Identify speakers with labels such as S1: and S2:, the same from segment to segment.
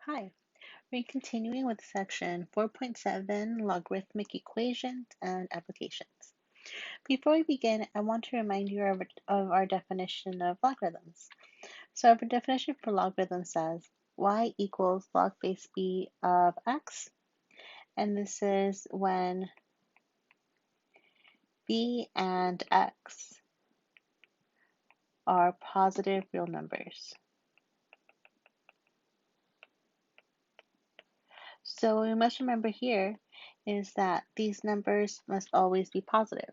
S1: Hi, we're continuing with section 4.7 Logarithmic Equations and Applications. Before we begin, I want to remind you of our definition of logarithms. So our definition for logarithm says y equals log base b of x, and this is when b and x are positive real numbers. So what we must remember here is that these numbers must always be positive.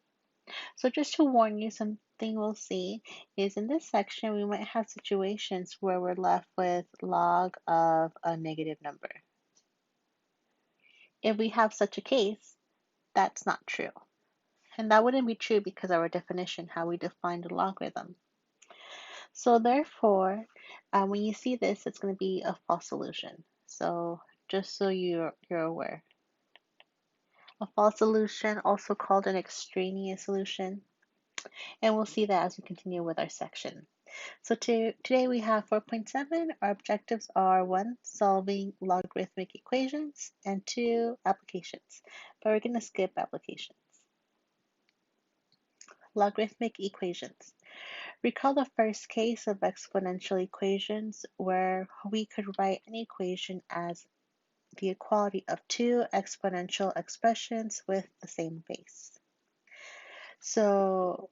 S1: So just to warn you, something we'll see is in this section, we might have situations where we're left with log of a negative number. If we have such a case, that's not true. And that wouldn't be true because of our definition, how we define the logarithm. So therefore, when you see this, it's going to be a false solution. So just so you're aware. A false solution, also called an extraneous solution, and we'll see that as we continue with our section. So today we have 4.7. Our objectives are 1, solving logarithmic equations, and 2, applications. But we're going to skip applications. Logarithmic equations. Recall the first case of exponential equations where we could write an equation as the equality of two exponential expressions with the same base. So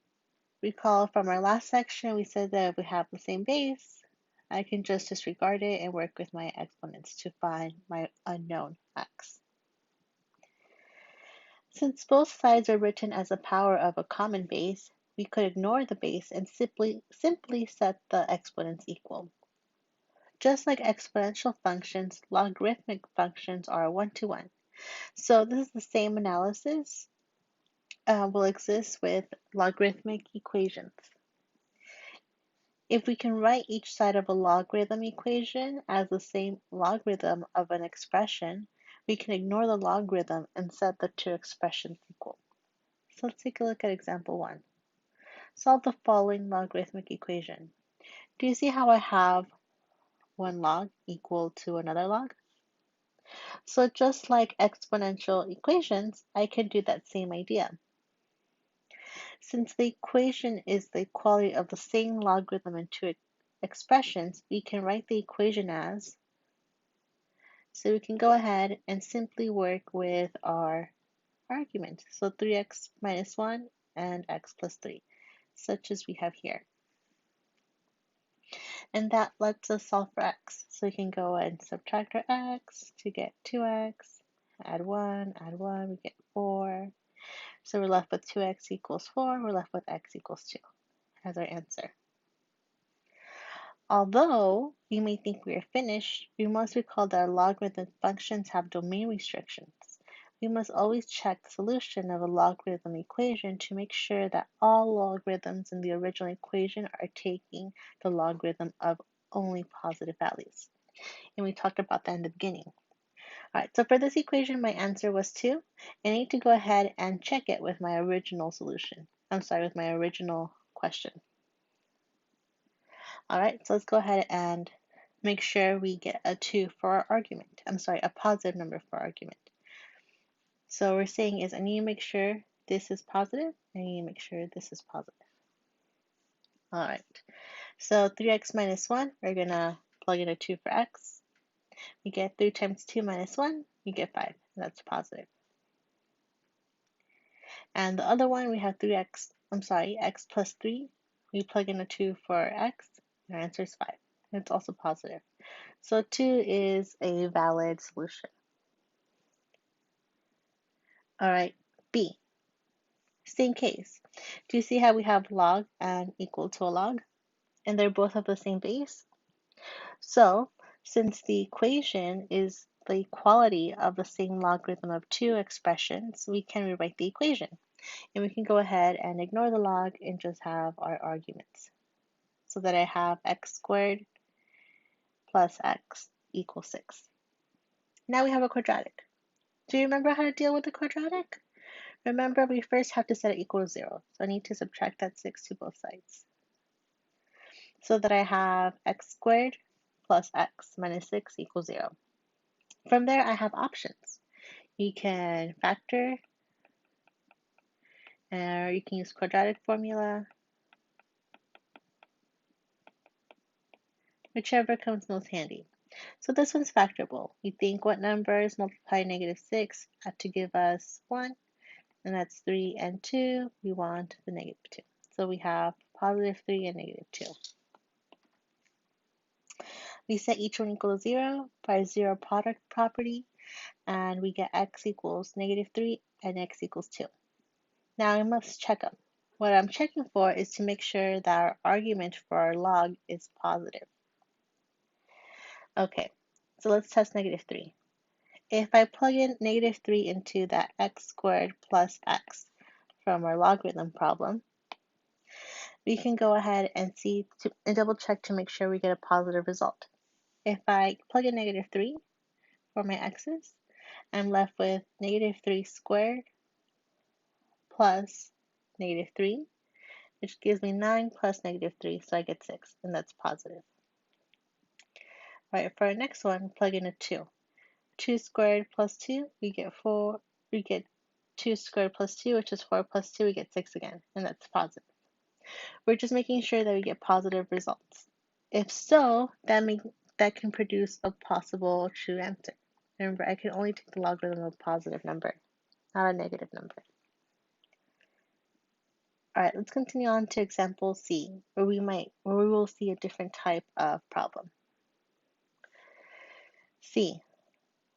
S1: recall from our last section, we said that if we have the same base, I can just disregard it and work with my exponents to find my unknown x. Since both sides are written as a power of a common base, we could ignore the base and simply set the exponents equal. Just like exponential functions, logarithmic functions are one-to-one. So this is the same analysis will exist with logarithmic equations. If we can write each side of a logarithm equation as the same logarithm of an expression, we can ignore the logarithm and set the two expressions equal. So let's take a look at example 1. Solve the following logarithmic equation. Do you see how I have one log equal to another log? So just like exponential equations, I can do that same idea. Since the equation is the equality of the same logarithm in two expressions, we can write the equation as, so we can go ahead and simply work with our argument. So 3x minus 1 and x plus 3, such as we have here. And that lets us solve for x. So we can go and subtract our x to get 2x, add 1, we get 4. So we're left with 2x equals 4, we're left with x equals 2 as our answer. Although you may think we are finished, we must recall that our logarithmic functions have domain restrictions. We must always check the solution of a logarithm equation to make sure that all logarithms in the original equation are taking the logarithm of only positive values. And we talked about that in the beginning. All right, so for this equation, my answer was 2. I need to go ahead and check it with my original solution. With my original question. All right, so let's go ahead and make sure we get a 2 for our argument. A positive number for our argument. So we're saying is I need to make sure this is positive. I need to make sure this is positive. All right, so 3x minus 1, we're going to plug in a 2 for x. We get 3 times 2 minus 1, we get 5. That's positive. And the other one, we have x plus 3. We plug in a 2 for x, and our answer is 5. And it's also positive. So 2 is a valid solution. All right, B. Same case. Do you see how we have log and equal to a log? And they're both of the same base? So, since the equation is the equality of the same logarithm of two expressions, we can rewrite the equation. And we can go ahead and ignore the log and just have our arguments. So that I have x squared plus x equals 6. Now we have a quadratic. Do you remember how to deal with the quadratic? Remember, we first have to set it equal to 0. So I need to subtract that 6 to both sides. So that I have x squared plus x minus 6 equals 0. From there, I have options. You can factor, or you can use quadratic formula, whichever comes most handy. So this one's factorable. You think what numbers multiply -6 to give us 1, and that's 3 and 2. We want the -2. So we have +3 and -2. We set each one equal to 0 by zero product property, and we get x equals -3 and x equals 2. Now I must check them. What I'm checking for is to make sure that our argument for our log is positive. Okay, so let's test -3. If I plug in -3 into that x squared plus x from our logarithm problem, we can go ahead and double check to make sure we get a positive result. If I plug in -3 for my x's, I'm left with -3 squared plus -3, which gives me 9 plus -3, so I get 6, and that's positive. All right, for our next one, plug in a 2. 2 squared plus 2, we get 4. We get 2 squared plus 2, which is 4 plus 2, we get 6 again, and that's positive. We're just making sure that we get positive results. If so, that can produce a possible true answer. Remember, I can only take the logarithm of a positive number, not a negative number. All right, let's continue on to example C, where we will see a different type of problem. C.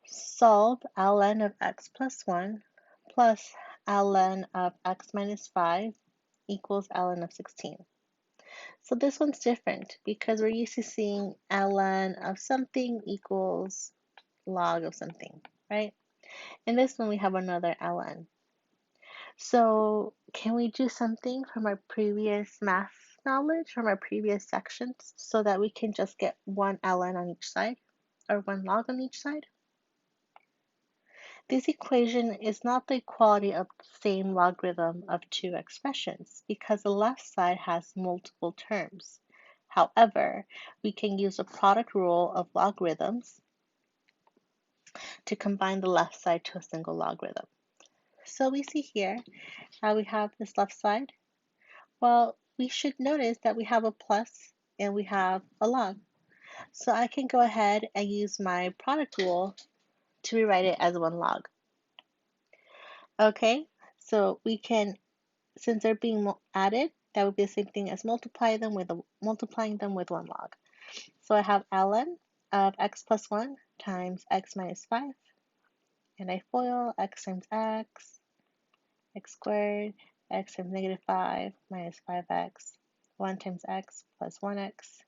S1: Solve ln of x plus 1 plus ln of x minus 5 equals ln of 16. So this one's different because we're used to seeing ln of something equals log of something, right? In this one, we have another ln. So can we do something from our previous math knowledge, from our previous sections, so that we can just get one ln on each side, or one log on each side? This equation is not the equality of the same logarithm of two expressions because the left side has multiple terms. However, we can use the product rule of logarithms to combine the left side to a single logarithm. So we see here how we have this left side. Well, we should notice that we have a plus and we have a log. So I can go ahead and use my product rule to rewrite it as one log. Okay, so we can, since they're being added, that would be the same thing as multiplying them with one log. So I have ln of x plus 1 times x minus 5, and I FOIL x times x squared, x times -5 minus 5x, 1 times x plus 1x,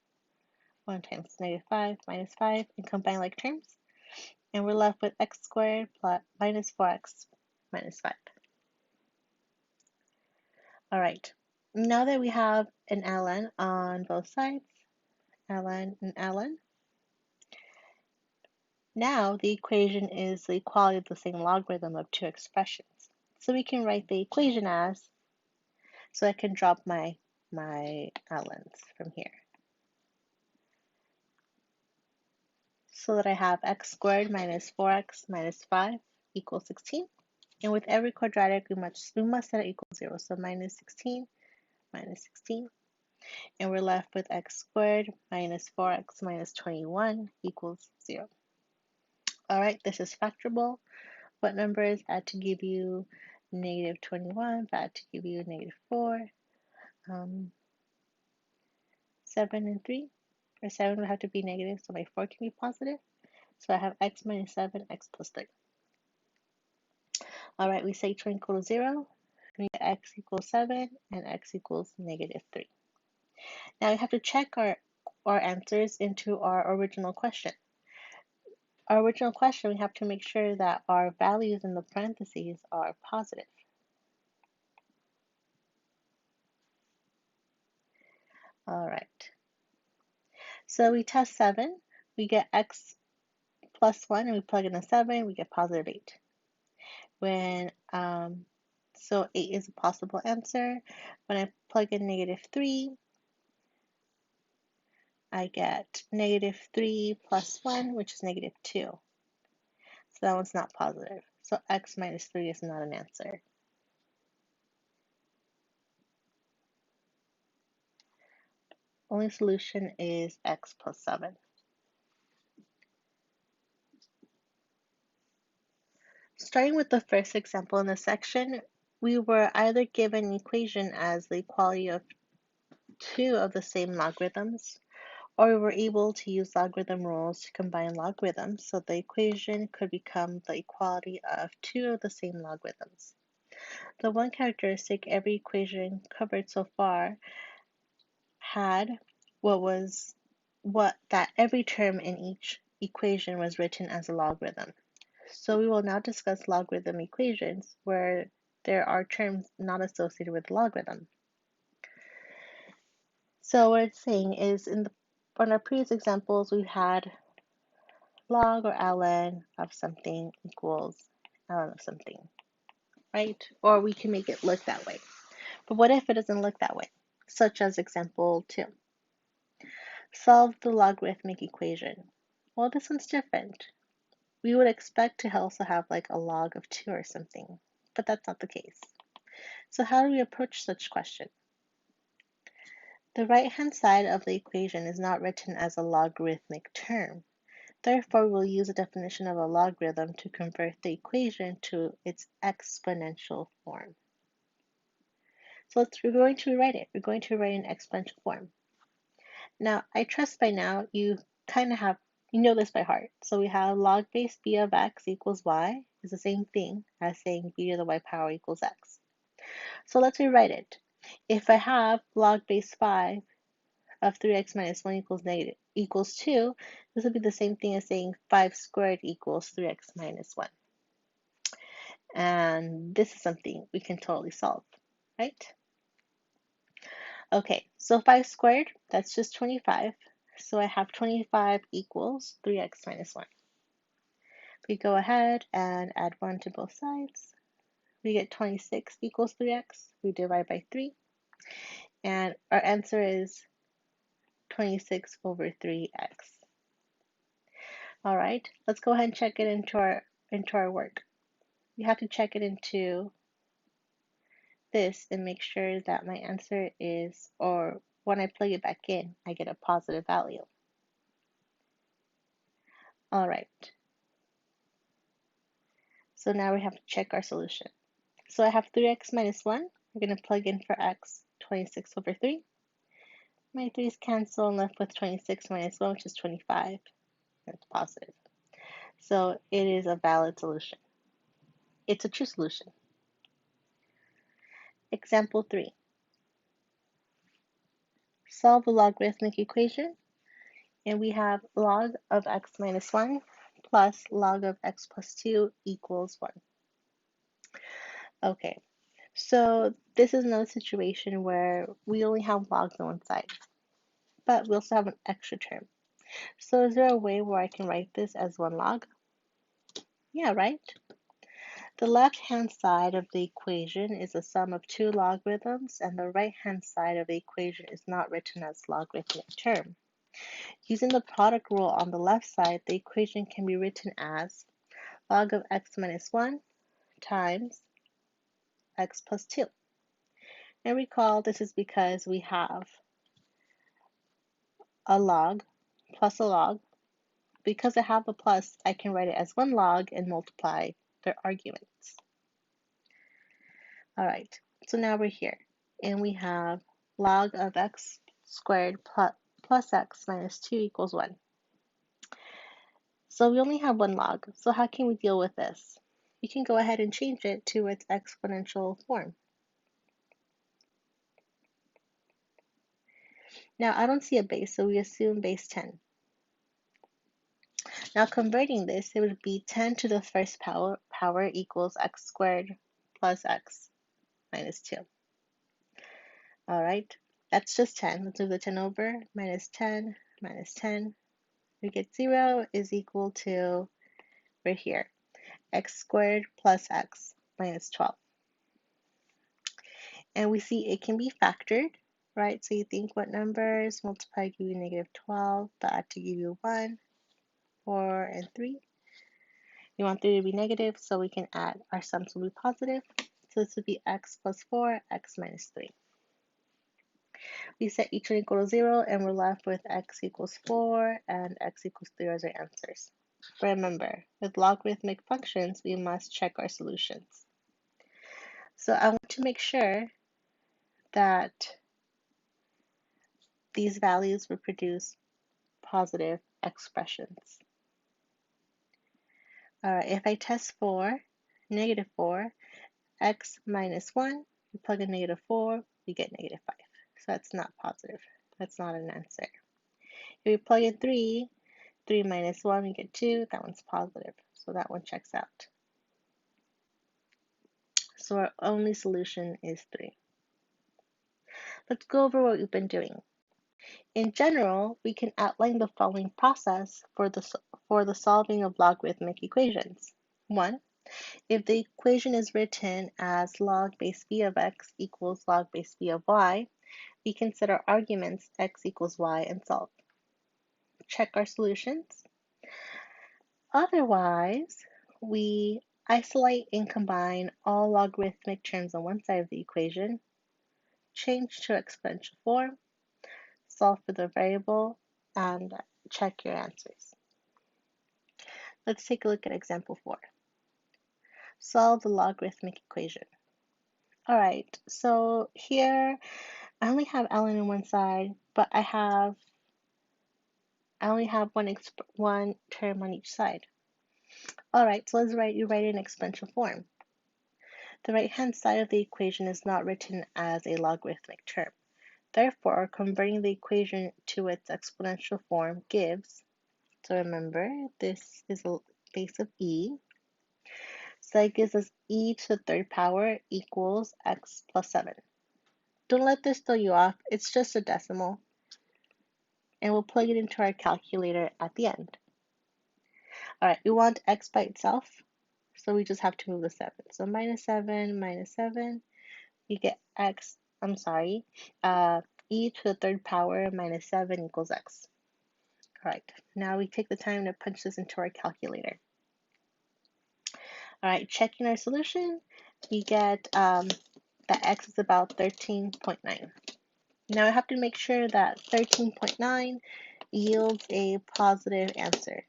S1: 1 times -5 minus 5, and combine like terms. And we're left with x squared plus minus 4x minus 5. All right, now that we have an ln on both sides, ln and ln, now the equation is the equality of the same logarithm of two expressions. So we can write the equation as, so I can drop my ln's from here. So that I have x squared minus 4x minus 5 equals 16. And with every quadratic, we must set it equal to 0. So minus 16 minus 16. And we're left with x squared minus 4x minus 21 equals 0. All right, this is factorable. What numbers add to give you -21, add to give you -4, 7 and 3, or 7 would have to be negative, so my 4 can be positive. So I have x minus 7, x plus 3. All right, we say each one equal to 0. We get x equals 7 and x equals -3. Now we have to check our answers into our original question. Our original question, we have to make sure that our values in the parentheses are positive. All right. So we test 7. We get x plus 1, and we plug in a 7, we get positive 8. So 8 is a possible answer. When I plug in -3, I get -3 plus 1, which is -2. that one's not positive. So x minus 3 is not an answer. Only solution is x plus 7. Starting with the first example in this section, we were either given an equation as the equality of two of the same logarithms, or we were able to use logarithm rules to combine logarithms, so the equation could become the equality of two of the same logarithms. The one characteristic every equation covered so far had that every term in each equation was written as a logarithm. So we will now discuss logarithm equations where there are terms not associated with logarithm. So what it's saying is on our previous examples, we had log or ln of something equals ln of something, right? Or we can make it look that way. But what if it doesn't look that way? Such as example 2. Solve the logarithmic equation. Well, this one's different. We would expect to also have like a log of 2 or something, but that's not the case. So how do we approach such question? The right-hand side of the equation is not written as a logarithmic term. Therefore, we'll use a definition of a logarithm to convert the equation to its exponential form. So we're going to rewrite it. We're going to write an exponential form. Now, I trust by now you know this by heart. So we have log base b of x equals y is the same thing as saying b to the y power equals x. So let's rewrite it. If I have log base 5 of 3x minus 1 equals 2, this would be the same thing as saying 5 squared equals 3x minus 1. And this is something we can totally solve, right? Okay, so 5 squared, that's just 25. So I have 25 equals 3x minus 1. We go ahead and add 1 to both sides. We get 26 equals 3x. We divide by 3. And our answer is 26 over 3x. All right, let's go ahead and check it into our work. We have to check it into this and make sure that my answer is, or when I plug it back in, I get a positive value. All right. So now we have to check our solution. So I have 3x minus 1. We're going to plug in for x, 26 over 3. My 3's cancel and left with 26 minus 1, which is 25. That's positive. So it is a valid solution. It's a true solution. Example 3. Solve a logarithmic equation. And we have log of x minus 1 plus log of x plus 2 equals 1. Okay, so this is another situation where we only have logs on one side, but we also have an extra term. So is there a way where I can write this as one log? Yeah, right? The left-hand side of the equation is a sum of two logarithms, and the right-hand side of the equation is not written as logarithmic term. Using the product rule on the left side, the equation can be written as log of x minus 1 times x plus 2. And recall this is because we have a log plus a log. Because I have a plus, I can write it as one log and multiply their arguments. All right, so now we're here. And we have log of x squared plus x minus 2 equals 1. So we only have one log. So how can we deal with this? We can go ahead and change it to its exponential form. Now, I don't see a base, so we assume base 10. Now, converting this, it would be 10 to the first power equals x squared plus x minus 2. All right, that's just 10. Let's move the 10 over. Minus 10 minus 10. We get 0 is equal to, right here, x squared plus x minus 12. And we see it can be factored, right? So you think what numbers multiply give you negative 12, but add to give you 1, 4, and 3. We want 3 to be negative, so we can add our sums will be positive. So this would be x plus 4, x minus 3. We set each one equal to 0, and we're left with x equals 4 and x equals 3 as our answers. But remember, with logarithmic functions, we must check our solutions. So I want to make sure that these values will produce positive expressions. All right, if I test for negative 4, x minus 1, we plug in negative 4, we get negative 5. So that's not positive. That's not an answer. If we plug in 3 minus 1, we get 2. That one's positive. So that one checks out. So our only solution is 3. Let's go over what we've been doing. In general, we can outline the following process for the solving of logarithmic equations. 1. If the equation is written as log base b of x equals log base b of y, we can set our arguments x equals y and solve. Check our solutions. Otherwise, we isolate and combine all logarithmic terms on one side of the equation, change to exponential form, solve for the variable, and check your answers. Let's take a look at example 4. Solve the logarithmic equation. All right, so here I only have ln on one side, but I only have one term on each side. All right, so let's write it in exponential form. The right-hand side of the equation is not written as a logarithmic term. Therefore, converting the equation to its exponential form gives, so remember, this is a base of e, so that gives us e to the third power equals x plus 7. Don't let this throw you off, it's just a decimal, and we'll plug it into our calculator at the end. All right, we want x by itself, so we just have to move the 7. So minus 7, you get e to the third power minus 7 equals x. All right, now we take the time to punch this into our calculator. All right, checking our solution, we get that x is about 13.9. Now I have to make sure that 13.9 yields a positive answer.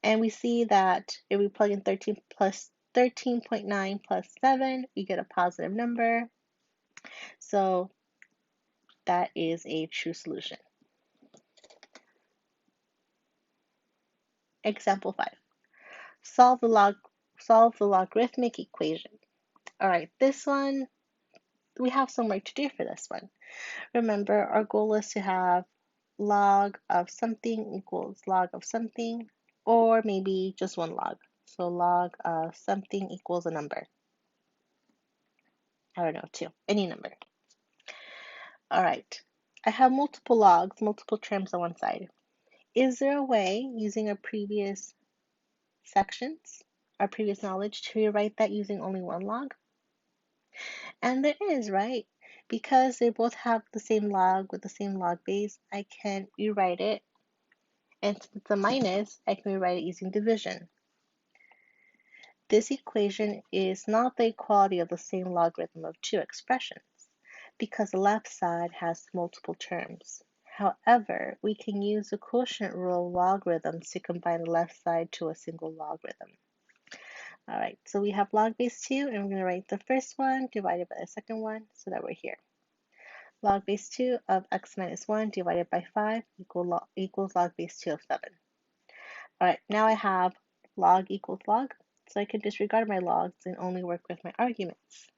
S1: And we see that if we plug in 13.9 plus 7, we get a positive number. So that is a true solution. Example 5. Solve the logarithmic equation. All right, this one, we have some work to do for this one. Remember, our goal is to have log of something equals log of something, or maybe just one log. So log of something equals a number. I don't know, 2, any number. All right, I have multiple logs, multiple terms on one side. Is there a way, using our previous sections, our previous knowledge, to rewrite that using only one log? And there is, right? Because they both have the same log with the same log base, I can rewrite it. And since it's a minus, I can rewrite it using division. This equation is not the equality of the same logarithm of two expressions, because the left side has multiple terms. However, we can use the quotient rule of logarithms to combine the left side to a single logarithm. All right, so we have log base 2, and we're going to write the first one divided by the second one so that we're here. Log base 2 of x minus 1 divided by 5 equals log base 2 of 7. All right, now I have log equals log, so I can disregard my logs and only work with my arguments.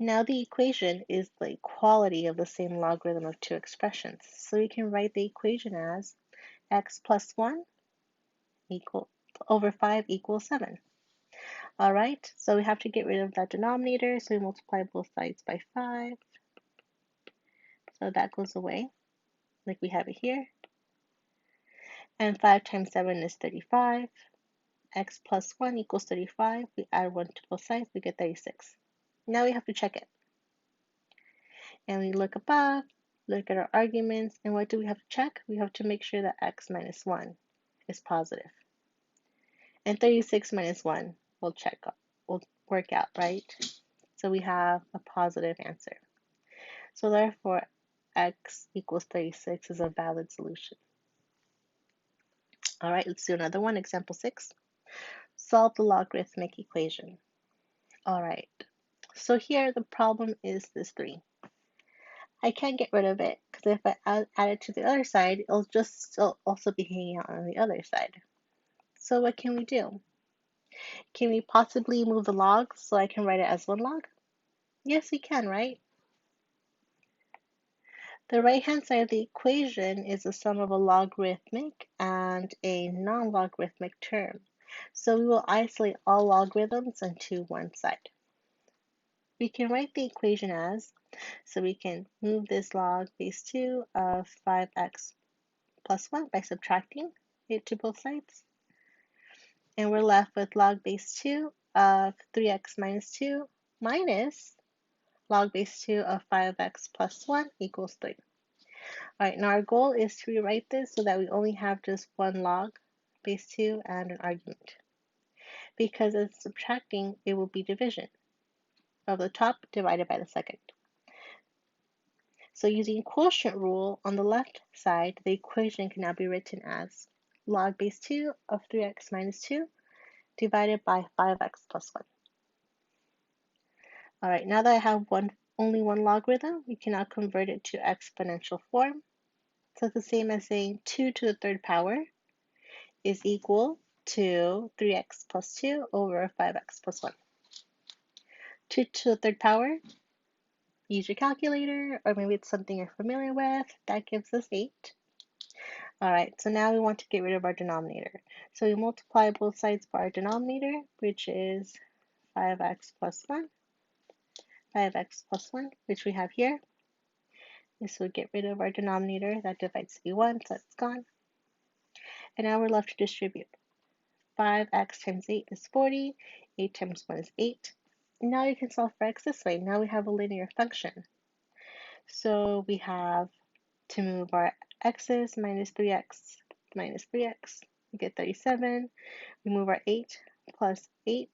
S1: Now the equation is the equality of the same logarithm of two expressions. So we can write the equation as x plus 1 over 5 equals 7. All right, so we have to get rid of that denominator, so we multiply both sides by 5. So that goes away, like we have it here. And 5 times 7 is 35. X plus 1 equals 35. We add 1 to both sides, we get 36. Now we have to check it. And we look above, look at our arguments, and what do we have to check? We have to make sure that x minus 1 is positive. And 36 minus 1 will work out, right? So we have a positive answer. So therefore, x equals 36 is a valid solution. All right, let's do another one. Example 6. Solve the logarithmic equation. All right, so here the problem is this 3. I can't get rid of it because if I add it to the other side, it'll just still also be hanging out on the other side. So what can we do? Can we possibly move the log so I can write it as 1 log? Yes, we can, right? The right-hand side of the equation is the sum of a logarithmic and a non-logarithmic term. So we will isolate all logarithms into one side. We can write the equation as, so we can move this log base 2 of 5x plus 1 by subtracting it to both sides. And we're left with log base 2 of 3x minus 2 minus log base 2 of 5x plus 1 equals 3. All right, now our goal is to rewrite this so that we only have just one log base 2 and an argument. Because as subtracting, it will be division of the top divided by the second. So using quotient rule on the left side, the equation can now be written as log base 2 of 3x minus 2 divided by 5x plus 1. All right, now that I have only one logarithm, we can now convert it to exponential form. So it's the same as saying 2 to the third power is equal to 3x plus 2 over 5x plus 1. 2 to the third power, use your calculator, or maybe it's something you're familiar with. That gives us 8. All right, so now we want to get rid of our denominator. So we multiply both sides by our denominator, which is 5x plus 1, 5x plus 1, which we have here. This would get rid of our denominator. That divides to be 1, so it's gone. And now we're left to distribute. 5x times 8 is 40. 8 times 1 is 8. Now you can solve for x this way. Now we have a linear function. So we have to move our x's minus 3x minus 3x. We get 37. We move our 8 plus 8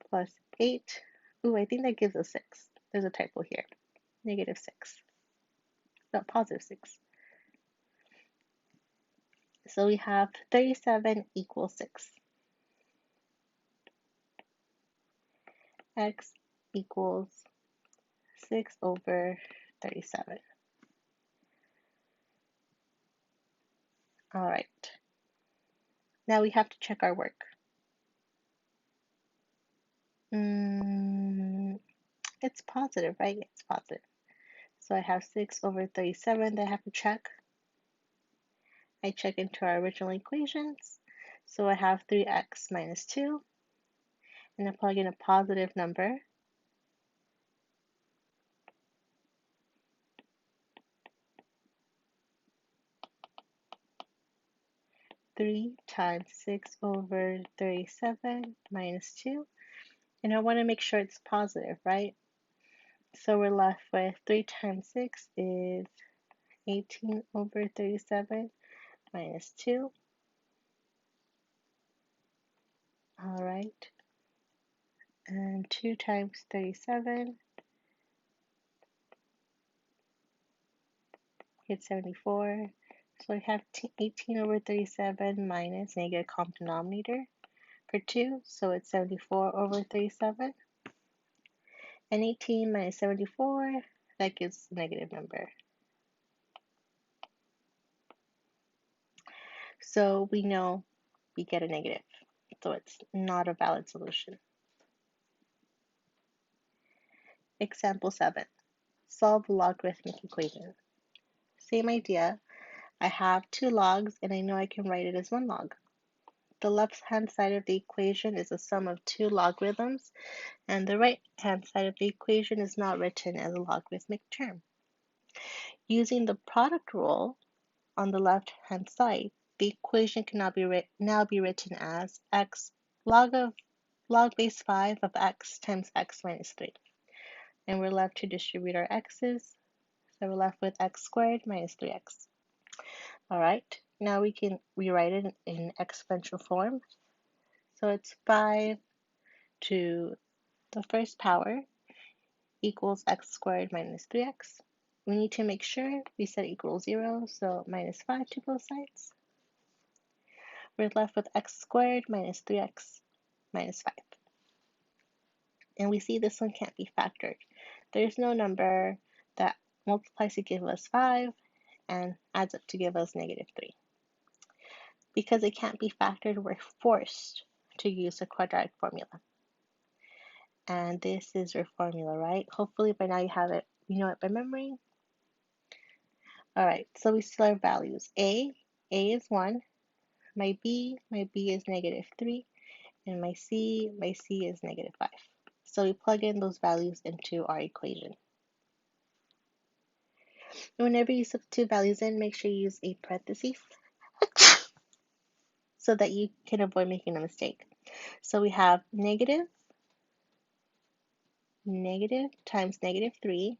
S1: plus 8. Ooh, I think that gives us 6. There's a typo here. Negative 6. No, positive 6. So we have 37 equals 6. X equals 6 over 37. All right. Now we have to check our work. It's positive, right? It's positive. So I have 6 over 37 that I have to check. I check into our original equations. So I have 3x minus 2. And I plug in a positive number. 3 times 6 over 37 minus 2. And I want to make sure it's positive, right? So we're left with 3 times 6 is 18 over 37 minus 2. All right. And 2 times 37 is 74. So I have 18 over 37 minus, and I get a common denominator for 2. So it's 74 over 37. And 18 minus 74, that gives a negative number. So we know we get a negative. So it's not a valid solution. Example 7. Solve the logarithmic equation. Same idea. I have 2 logs and I know I can write it as 1 log. The left-hand side of the equation is the sum of 2 logarithms, and the right-hand side of the equation is not written as a logarithmic term. Using the product rule on the left-hand side, the equation can now be written as x log base 5 of x times x minus 3. And we're left to distribute our x's. So we're left with x squared minus 3x. All right, now we can rewrite it in exponential form. So it's 5 to the first power equals x squared minus 3x. We need to make sure we set equals 0, so minus 5 to both sides. We're left with x squared minus 3x minus 5. And we see this one can't be factored. There's no number that multiplies to give us 5 and adds up to give us negative 3. Because it can't be factored, we're forced to use the quadratic formula. And this is your formula, right? Hopefully by now you have it, you know it by memory. All right, so we still have values. A is 1, my B is negative 3, and my C is negative 5. So we plug in those values into our equation. And whenever you substitute values in, make sure you use a parentheses so that you can avoid making a mistake. So we have negative times negative 3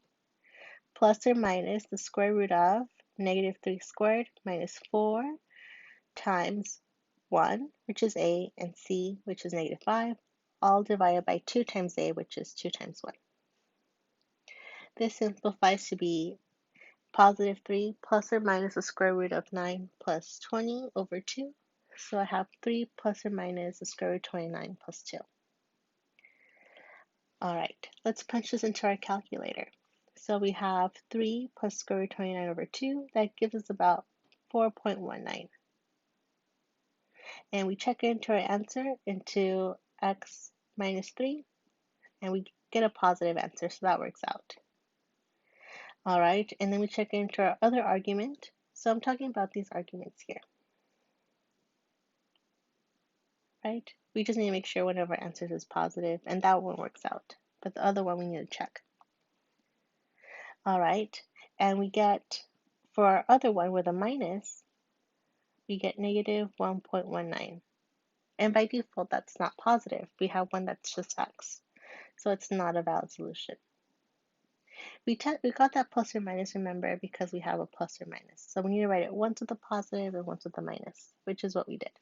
S1: plus or minus the square root of negative 3 squared minus 4 times 1, which is a, and c, which is negative 5, all divided by 2 times a, which is 2 times 1. This simplifies to be positive 3 plus or minus the square root of 9 plus 20 over 2. So I have 3 plus or minus the square root of 29 plus 2. All right, let's punch this into our calculator. So we have 3 plus square root of 29 over 2. That gives us about 4.19. And we check into our answer into x minus 3, and we get a positive answer, so that works out. All right, and then we check into our other argument. So I'm talking about these arguments here, right? We just need to make sure one of our answers is positive, and that one works out. But the other one we need to check. All right, and we get, for our other one with a minus, we get negative 1.19. And by default, that's not positive. We have one that's just x. So it's not a valid solution. We got that plus or minus, remember, because we have a plus or minus. So we need to write it once with a positive and once with a minus, which is what we did.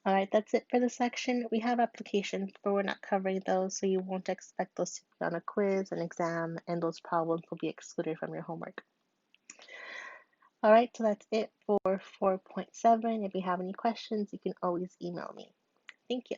S1: All right, that's it for the section. We have applications, but we're not covering those, so you won't expect those to be on a quiz, an exam, and those problems will be excluded from your homework. All right, so that's it for 4.7. If you have any questions, you can always email me. Thank you.